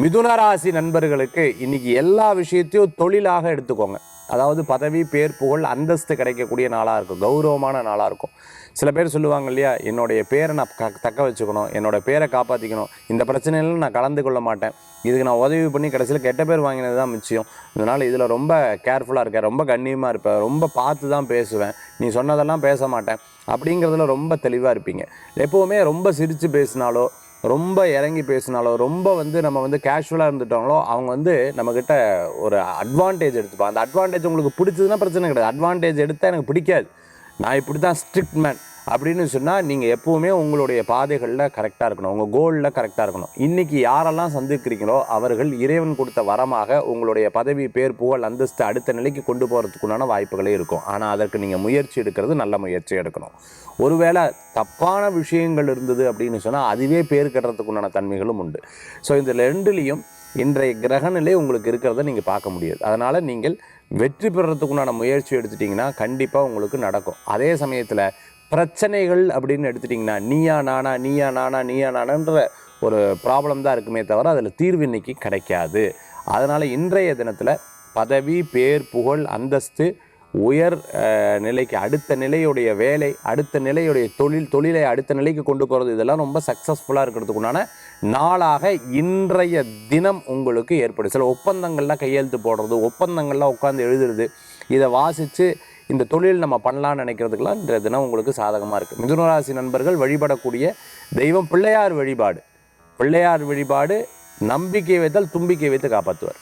மிதுன ராசி நண்பர்களுக்கு இன்னைக்கு எல்லா விஷயத்தையும் தொழிலாக எடுத்துக்கோங்க. அதாவது பதவி, பேர், புகழ், அந்தஸ்து கிடைக்கக்கூடிய நாளாக இருக்கும், கௌரவமான நாளாக இருக்கும். சில பேர் சொல்லுவாங்க இல்லையா, என்னுடைய பேரை நான் தக்க வச்சுக்கணும், என்னோட பேரை காப்பாற்றிக்கணும், இந்த பிரச்சனையிலும் நான் கலந்து கொள்ள மாட்டேன், இதுக்கு நான் உதவி பண்ணி கடைசியில் கெட்ட பேர் வாங்கினது தான் மிச்சம், இதனால் இதில் ரொம்ப கேர்ஃபுல்லாக இருக்கேன், ரொம்ப கண்ணியமாக இருப்பேன், ரொம்ப பார்த்து தான் பேசுவேன், நீ சொன்னதெல்லாம் பேச மாட்டேன் அப்படிங்கிறதுல ரொம்ப தெளிவாக இருப்பீங்க. எப்போவுமே ரொம்ப சிரித்து பேசினாலோ, ரொம்ப இறங்கி பேசினாலோ, ரொம்ப நம்ம கேஷுவலாக இருந்துட்டாங்களோ, அவங்க நம்மக்கிட்ட ஒரு அட்வான்டேஜ் எடுத்துப்பாங்க. அந்த அட்வான்டேஜ் உங்களுக்கு பிடிச்சதுன்னா பிரச்சனை கிடையாது. அட்வான்டேஜ் எடுத்தால் எனக்கு பிடிக்காது, நான் இப்படி தான் ஸ்ட்ரிக்ட் மேன் அப்படின்னு சொன்னால், நீங்கள் எப்போவுமே உங்களுடைய பாதைகளில் கரெக்டாக இருக்கணும், உங்கள் கோலில் கரெக்டாக இருக்கணும். இன்றைக்கி யாரெல்லாம் சந்திக்கிறீங்களோ அவர்கள் இறைவன் கொடுத்த வரமாக உங்களுடைய பதவி, பேர், புகழ், அந்தஸ்து அடுத்த நிலைக்கு கொண்டு போகிறதுக்குண்டான வாய்ப்புகளே இருக்கும். ஆனால் அதற்கு நீங்கள் முயற்சி எடுக்கிறது நல்ல முயற்சி எடுக்கணும். ஒருவேளை தப்பான விஷயங்கள் இருந்தது அப்படின்னு சொன்னால் அதுவே பேர் கட்டுறதுக்குண்டான தன்மைகளும் உண்டு. ஸோ இந்த ரெண்டுலேயும் இன்றைய கிரகநிலை உங்களுக்கு இருக்கிறத நீங்கள் பார்க்க முடியாது. அதனால் நீங்கள் வெற்றி பெறத்துக்குண்டான முயற்சி எடுத்துட்டிங்கன்னா கண்டிப்பாக உங்களுக்கு நடக்கும். அதே சமயத்தில் பிரச்சனைகள் அப்படின்னு எடுத்துட்டிங்கன்னா நீயா நானா நீயா நானா நீயா நானான்ற ஒரு ப்ராப்ளம் தான் இருக்குமே தவிர அதில் தீர்வு இன்னைக்கு கிடைக்காது. அதனால் இன்றைய தினத்தில் பதவி, பேர், புகழ், அந்தஸ்து, உயர் நிலைக்கு அடுத்த நிலையுடைய வேலை, அடுத்த நிலையுடைய தொழிலை அடுத்த நிலைக்கு கொண்டு போகிறது, இதெல்லாம் ரொம்ப சக்ஸஸ்ஃபுல்லாக இருக்கிறதுக்குண்டான நாளாக இன்றைய தினம் உங்களுக்கு ஏற்படும். சில ஒப்பந்தங்கள்லாம் கையெழுத்து போடுறது, ஒப்பந்தங்கள்லாம் உட்காந்து எழுதுறது, இதை வாசித்து இந்த தொழில் நம்ம பண்ணலான்னு நினைக்கிறதுக்கெல்லாம் இன்றைய தினம் உங்களுக்கு சாதகமாக இருக்குது. மிதுன ராசி நண்பர்கள் வழிபடக்கூடிய தெய்வம் பிள்ளையார் வழிபாடு. பிள்ளையார் வழிபாடு நம்பிக்கை வைத்தால் தும்பிக்கை வைத்து காப்பாற்றுவார்.